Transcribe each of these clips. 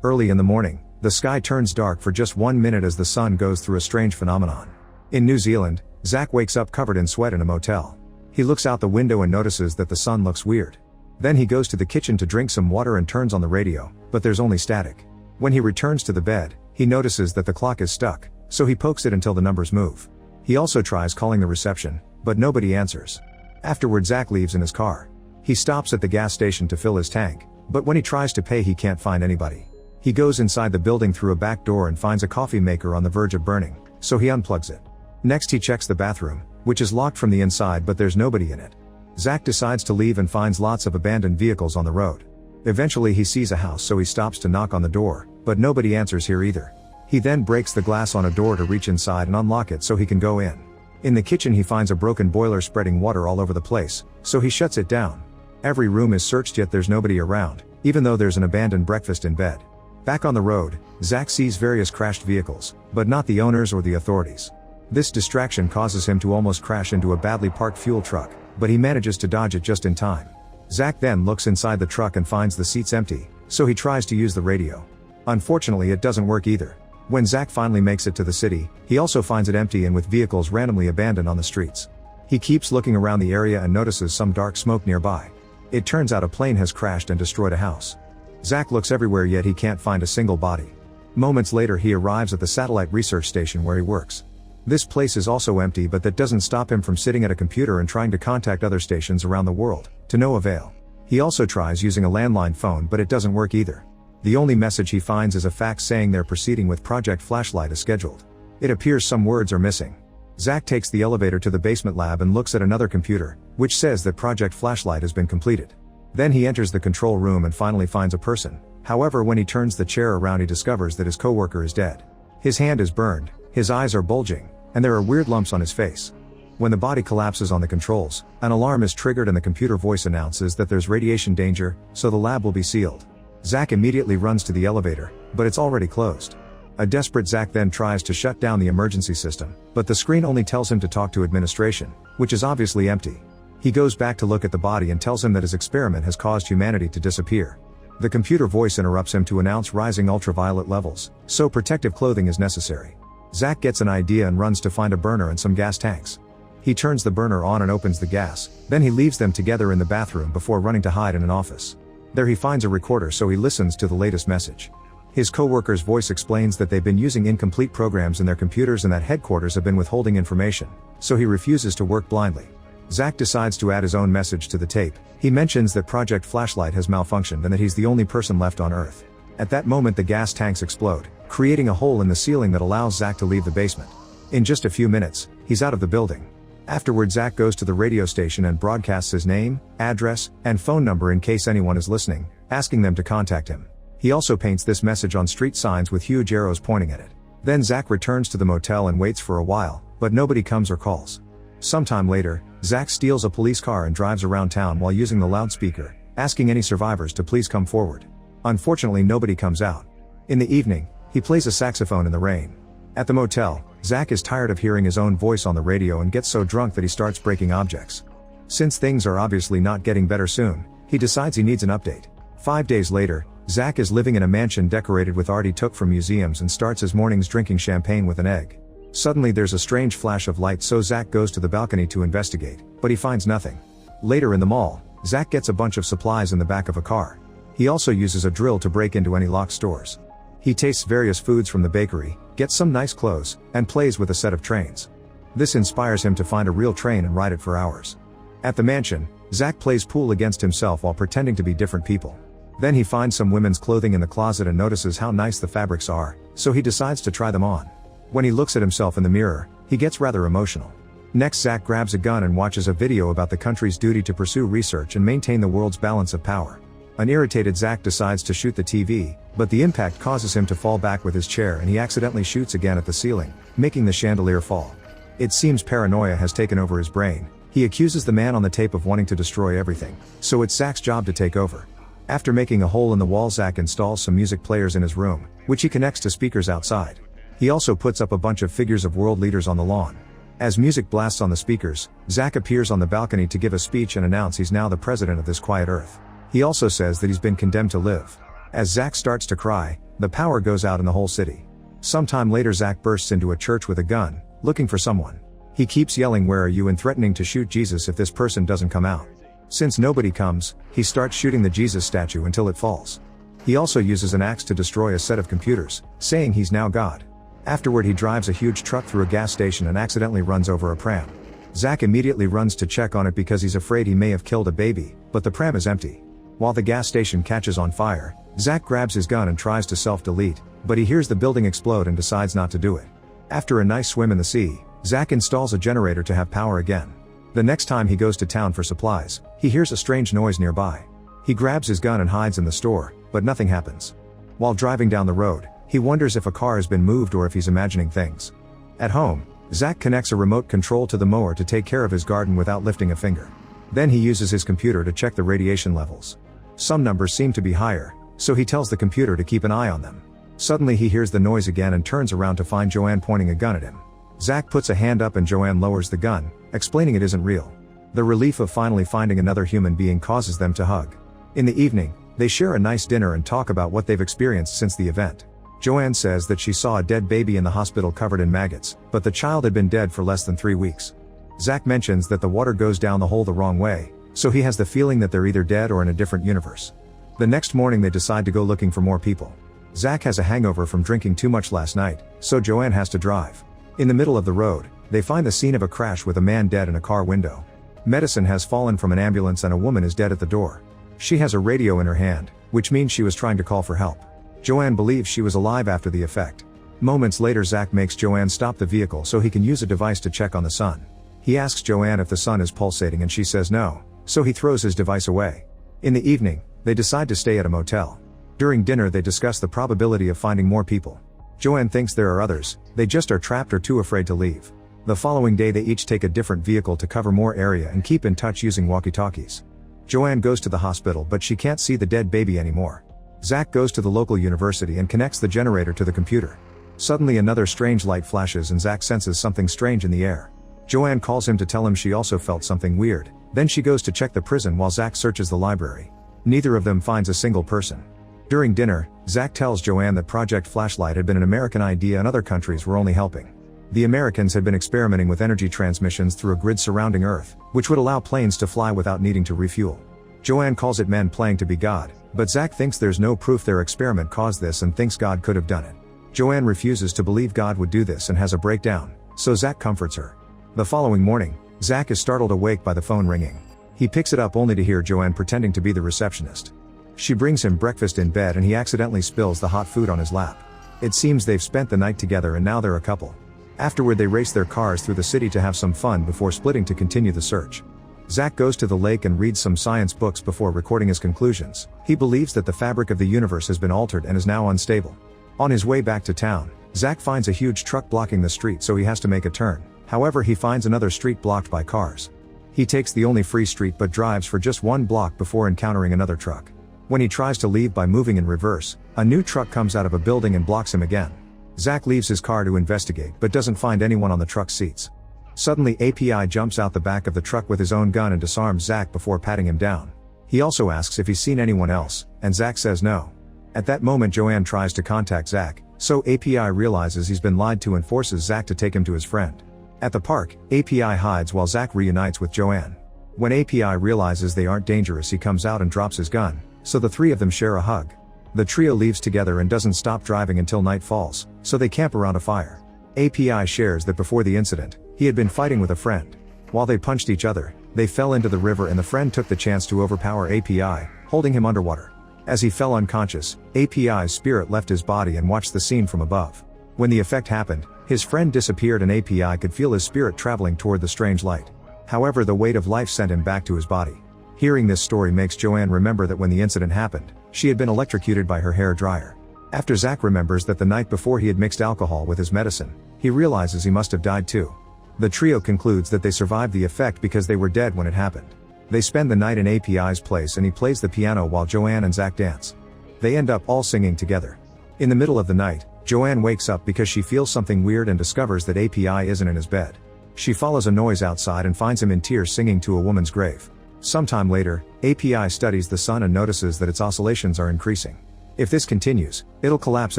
Early in the morning, the sky turns dark for just 1 minute as the sun goes through a strange phenomenon. In New Zealand, Zack wakes up covered in sweat in a motel. He looks out the window and notices that the sun looks weird. Then he goes to the kitchen to drink some water and turns on the radio, but there's only static. When he returns to the bed, he notices that the clock is stuck, so he pokes it until the numbers move. He also tries calling the reception, but nobody answers. Afterward, Zack leaves in his car. He stops at the gas station to fill his tank, but when he tries to pay he can't find anybody. He goes inside the building through a back door and finds a coffee maker on the verge of burning, so he unplugs it. Next he checks the bathroom, which is locked from the inside but there's nobody in it. Zack decides to leave and finds lots of abandoned vehicles on the road. Eventually he sees a house, so he stops to knock on the door, but nobody answers here either. He then breaks the glass on a door to reach inside and unlock it so he can go in. In the kitchen he finds a broken boiler spreading water all over the place, so he shuts it down. Every room is searched yet there's nobody around, even though there's an abandoned breakfast in bed. Back on the road, Zack sees various crashed vehicles, but not the owners or the authorities. This distraction causes him to almost crash into a badly parked fuel truck, but he manages to dodge it just in time. Zack then looks inside the truck and finds the seats empty, so he tries to use the radio. Unfortunately it doesn't work either. When Zack finally makes it to the city, he also finds it empty and with vehicles randomly abandoned on the streets. He keeps looking around the area and notices some dark smoke nearby. It turns out a plane has crashed and destroyed a house. Zack looks everywhere yet he can't find a single body. Moments later he arrives at the satellite research station where he works. This place is also empty, but that doesn't stop him from sitting at a computer and trying to contact other stations around the world, to no avail. He also tries using a landline phone but it doesn't work either. The only message he finds is a fax saying they're proceeding with Project Flashlight as scheduled. It appears some words are missing. Zack takes the elevator to the basement lab and looks at another computer, which says that Project Flashlight has been completed. Then he enters the control room and finally finds a person. However, when he turns the chair around he discovers that his coworker is dead. His hand is burned, his eyes are bulging, and there are weird lumps on his face. When the body collapses on the controls, an alarm is triggered and the computer voice announces that there's radiation danger, so the lab will be sealed. Zack immediately runs to the elevator, but it's already closed. A desperate Zack then tries to shut down the emergency system, but the screen only tells him to talk to administration, which is obviously empty. He goes back to look at the body and tells him that his experiment has caused humanity to disappear. The computer voice interrupts him to announce rising ultraviolet levels, so protective clothing is necessary. Zack gets an idea and runs to find a burner and some gas tanks. He turns the burner on and opens the gas, then he leaves them together in the bathroom before running to hide in an office. There he finds a recorder, so he listens to the latest message. His coworker's voice explains that they've been using incomplete programs in their computers and that headquarters have been withholding information, so he refuses to work blindly. Zack decides to add his own message to the tape. He mentions that Project Flashlight has malfunctioned and that he's the only person left on Earth. At that moment the gas tanks explode, creating a hole in the ceiling that allows Zack to leave the basement. In just a few minutes, he's out of the building. Afterward, Zack goes to the radio station and broadcasts his name, address, and phone number in case anyone is listening, asking them to contact him. He also paints this message on street signs with huge arrows pointing at it. Then Zack returns to the motel and waits for a while, but nobody comes or calls. Sometime later, Zack steals a police car and drives around town while using the loudspeaker, asking any survivors to please come forward. Unfortunately, nobody comes out. In the evening, he plays a saxophone in the rain. At the motel, Zack is tired of hearing his own voice on the radio and gets so drunk that he starts breaking objects. Since things are obviously not getting better soon, he decides he needs an update. 5 days later, Zack is living in a mansion decorated with art he took from museums and starts his mornings drinking champagne with an egg. Suddenly there's a strange flash of light, so Zack goes to the balcony to investigate, but he finds nothing. Later in the mall, Zack gets a bunch of supplies in the back of a car. He also uses a drill to break into any locked stores. He tastes various foods from the bakery, gets some nice clothes, and plays with a set of trains. This inspires him to find a real train and ride it for hours. At the mansion, Zack plays pool against himself while pretending to be different people. Then he finds some women's clothing in the closet and notices how nice the fabrics are, so he decides to try them on. When he looks at himself in the mirror, he gets rather emotional. Next, Zack grabs a gun and watches a video about the country's duty to pursue research and maintain the world's balance of power. An irritated Zack decides to shoot the TV, but the impact causes him to fall back with his chair and he accidentally shoots again at the ceiling, making the chandelier fall. It seems paranoia has taken over his brain. He accuses the man on the tape of wanting to destroy everything, so it's Zack's job to take over. After making a hole in the wall, Zack installs some music players in his room, which he connects to speakers outside. He also puts up a bunch of figures of world leaders on the lawn. As music blasts on the speakers, Zack appears on the balcony to give a speech and announce he's now the president of this quiet Earth. He also says that he's been condemned to live. As Zack starts to cry, The power goes out in the whole city. Sometime later Zach bursts into a church with a gun, looking for someone. He keeps yelling "Where are you?" and threatening to shoot Jesus if this person doesn't come out. Since nobody comes, he starts shooting the Jesus statue until it falls. He also uses an axe to destroy a set of computers, saying he's now God. Afterward he drives a huge truck through a gas station and accidentally runs over a pram. Zach immediately runs to check on it because he's afraid he may have killed a baby, but the pram is empty. While the gas station catches on fire, Zach grabs his gun and tries to self-delete, but he hears the building explode and decides not to do it. After a nice swim in the sea, Zach installs a generator to have power again. The next time he goes to town for supplies, he hears a strange noise nearby. He grabs his gun and hides in the store, but nothing happens. While driving down the road, he wonders if a car has been moved or if he's imagining things. At home, Zach connects a remote control to the mower to take care of his garden without lifting a finger. Then he uses his computer to check the radiation levels. Some numbers seem to be higher, so he tells the computer to keep an eye on them. Suddenly he hears the noise again and turns around to find Joanne pointing a gun at him. Zach puts a hand up and Joanne lowers the gun, explaining it isn't real. The relief of finally finding another human being causes them to hug. In the evening, they share a nice dinner and talk about what they've experienced since the event. Joanne says that she saw a dead baby in the hospital covered in maggots, but the child had been dead for less than 3 weeks. Zach mentions that the water goes down the hole the wrong way, so he has the feeling that they're either dead or in a different universe. The next morning they decide to go looking for more people. Zach has a hangover from drinking too much last night, so Joanne has to drive. In the middle of the road, they find the scene of a crash with a man dead in a car window. Medicine has fallen from an ambulance and a woman is dead at the door. She has a radio in her hand, which means she was trying to call for help. Joanne believes she was alive after the effect. Moments later Zach makes Joanne stop the vehicle so he can use a device to check on the sun. He asks Joanne if the sun is pulsating and she says no, so he throws his device away. In the evening, they decide to stay at a motel. During dinner they discuss the probability of finding more people. Joanne thinks there are others, they just are trapped or too afraid to leave. The following day they each take a different vehicle to cover more area and keep in touch using walkie-talkies. Joanne goes to the hospital but she can't see the dead baby anymore. Zach goes to the local university and connects the generator to the computer. Suddenly another strange light flashes and Zach senses something strange in the air. Joanne calls him to tell him she also felt something weird, then she goes to check the prison while Zach searches the library. Neither of them finds a single person. During dinner, Zach tells Joanne that Project Flashlight had been an American idea and other countries were only helping. The Americans had been experimenting with energy transmissions through a grid surrounding Earth, which would allow planes to fly without needing to refuel. Joanne calls it men playing to be God, but Zach thinks there's no proof their experiment caused this and thinks God could have done it. Joanne refuses to believe God would do this and has a breakdown, so Zach comforts her. The following morning, Zach is startled awake by the phone ringing. He picks it up only to hear Joanne pretending to be the receptionist. She brings him breakfast in bed and he accidentally spills the hot food on his lap. It seems they've spent the night together and now they're a couple. Afterward they race their cars through the city to have some fun before splitting to continue the search. Zach goes to the lake and reads some science books before recording his conclusions. He believes that the fabric of the universe has been altered and is now unstable. On his way back to town, Zach finds a huge truck blocking the street so he has to make a turn. However, he finds another street blocked by cars. He takes the only free street but drives for just 1 block before encountering another truck. When he tries to leave by moving in reverse, a new truck comes out of a building and blocks him again. Zach leaves his car to investigate but doesn't find anyone on the truck's seats. Suddenly API jumps out the back of the truck with his own gun and disarms Zach before patting him down. He also asks if he's seen anyone else, and Zach says no. At that moment Joanne tries to contact Zach, so API realizes he's been lied to and forces Zach to take him to his friend. At the park, API hides while Zach reunites with Joanne. When API realizes they aren't dangerous he comes out and drops his gun, so the three of them share a hug. The trio leaves together and doesn't stop driving until night falls, so they camp around a fire. API shares that before the incident, he had been fighting with a friend. While they punched each other, they fell into the river and the friend took the chance to overpower API, holding him underwater. As he fell unconscious, API's spirit left his body and watched the scene from above. When the effect happened, his friend disappeared and API could feel his spirit traveling toward the strange light. However, the weight of life sent him back to his body. Hearing this story makes Joanne remember that when the incident happened, she had been electrocuted by her hair dryer. After Zach remembers that the night before he had mixed alcohol with his medicine, he realizes he must have died too. The trio concludes that they survived the effect because they were dead when it happened. They spend the night in API's place and he plays the piano while Joanne and Zach dance. They end up all singing together. In the middle of the night, Joanne wakes up because she feels something weird and discovers that API isn't in his bed. She follows a noise outside and finds him in tears singing to a woman's grave. Sometime later, API studies the sun and notices that its oscillations are increasing. If this continues, it'll collapse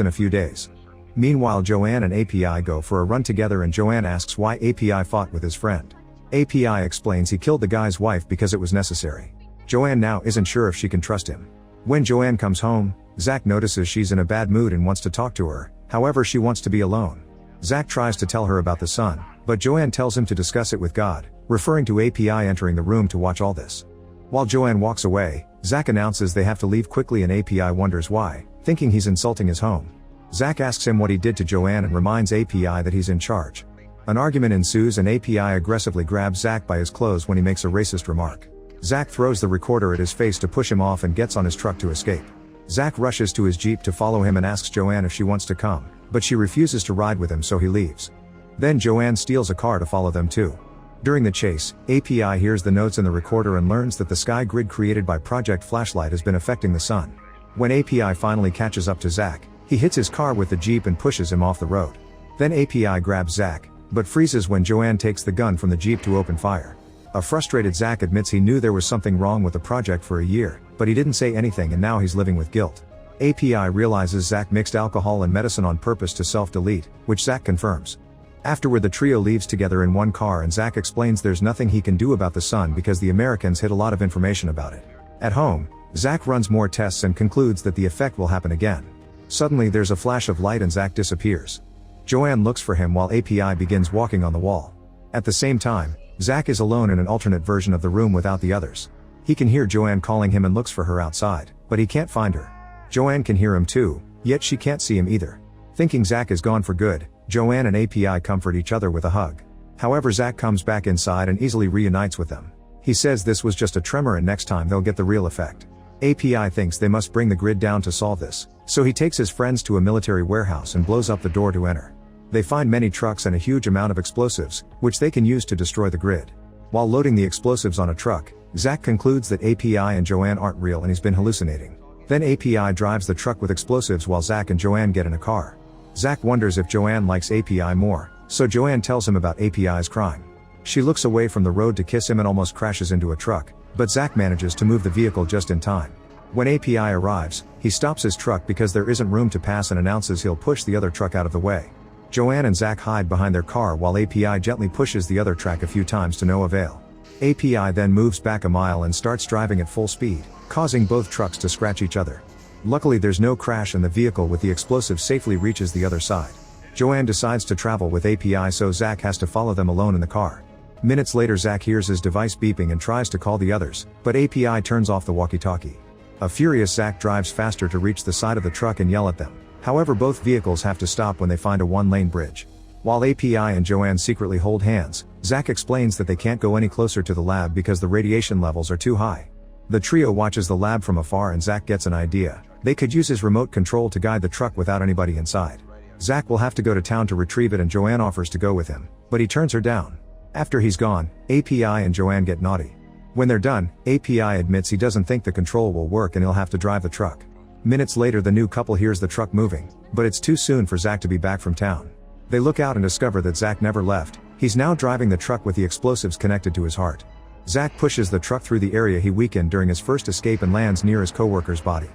in a few days. Meanwhile, Joanne and API go for a run together and Joanne asks why API fought with his friend. API explains he killed the guy's wife because it was necessary. Joanne now isn't sure if she can trust him. When Joanne comes home, Zach notices she's in a bad mood and wants to talk to her, however she wants to be alone. Zach tries to tell her about the sun, but Joanne tells him to discuss it with God, referring to API entering the room to watch all this. While Joanne walks away, Zach announces they have to leave quickly and API wonders why, thinking he's insulting his home. Zach asks him what he did to Joanne and reminds API that he's in charge. An argument ensues and API aggressively grabs Zach by his clothes when he makes a racist remark. Zach throws the recorder at his face to push him off and gets on his truck to escape. Zach rushes to his Jeep to follow him and asks Joanne if she wants to come, but she refuses to ride with him, so he leaves. Then Joanne steals a car to follow them too. During the chase, API hears the notes in the recorder and learns that the sky grid created by Project Flashlight has been affecting the sun. When API finally catches up to Zach, he hits his car with the Jeep and pushes him off the road. Then API grabs Zach, but freezes when Joanne takes the gun from the Jeep to open fire. A frustrated Zach admits he knew there was something wrong with the project for a year, but he didn't say anything and now he's living with guilt. API realizes Zach mixed alcohol and medicine on purpose to self-delete, which Zach confirms. Afterward, the trio leaves together in one car and Zach explains there's nothing he can do about the sun because the Americans hid a lot of information about it. At home, Zach runs more tests and concludes that the effect will happen again. Suddenly there's a flash of light and Zach disappears. Joanne looks for him while API begins walking on the wall. At the same time, Zach is alone in an alternate version of the room without the others. He can hear Joanne calling him and looks for her outside, but he can't find her. Joanne can hear him too, yet she can't see him either. Thinking Zach is gone for good, Joanne and API comfort each other with a hug. However, Zach comes back inside and easily reunites with them. He says this was just a tremor and next time they'll get the real effect. API thinks they must bring the grid down to solve this, so he takes his friends to a military warehouse and blows up the door to enter. They find many trucks and a huge amount of explosives, which they can use to destroy the grid. While loading the explosives on a truck, Zach concludes that API and Joanne aren't real and he's been hallucinating. Then API drives the truck with explosives while Zach and Joanne get in a car. Zach wonders if Joanne likes API more, so Joanne tells him about API's crime. She looks away from the road to kiss him and almost crashes into a truck, but Zach manages to move the vehicle just in time. When API arrives, he stops his truck because there isn't room to pass and announces he'll push the other truck out of the way. Joanne and Zach hide behind their car while API gently pushes the other truck a few times to no avail. API then moves back a mile and starts driving at full speed, causing both trucks to scratch each other. Luckily there's no crash and the vehicle with the explosive safely reaches the other side. Joanne decides to travel with API, so Zach has to follow them alone in the car. Minutes later, Zach hears his device beeping and tries to call the others, but API turns off the walkie-talkie. A furious Zach drives faster to reach the side of the truck and yell at them. However, both vehicles have to stop when they find a one-lane bridge. While API and Joanne secretly hold hands, Zach explains that they can't go any closer to the lab because the radiation levels are too high. The trio watches the lab from afar and Zach gets an idea. They could use his remote control to guide the truck without anybody inside. Zach will have to go to town to retrieve it and Joanne offers to go with him, but he turns her down. After he's gone, API and Joanne get naughty. When they're done, API admits he doesn't think the control will work and he'll have to drive the truck. Minutes later, the new couple hears the truck moving, but it's too soon for Zach to be back from town. They look out and discover that Zach never left. He's now driving the truck with the explosives connected to his heart. Zach pushes the truck through the area he weakened during his first escape and lands near his coworker's body.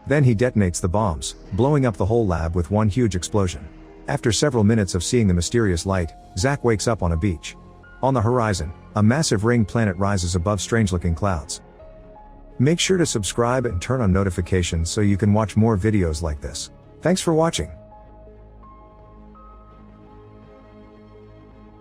Then he detonates the bombs, blowing up the whole lab with one huge explosion. After several minutes of seeing the mysterious light, Zach wakes up on a beach. On the horizon, a massive ring planet rises above strange-looking clouds. Make sure to subscribe and turn on notifications so you can watch more videos like this. Thanks for watching.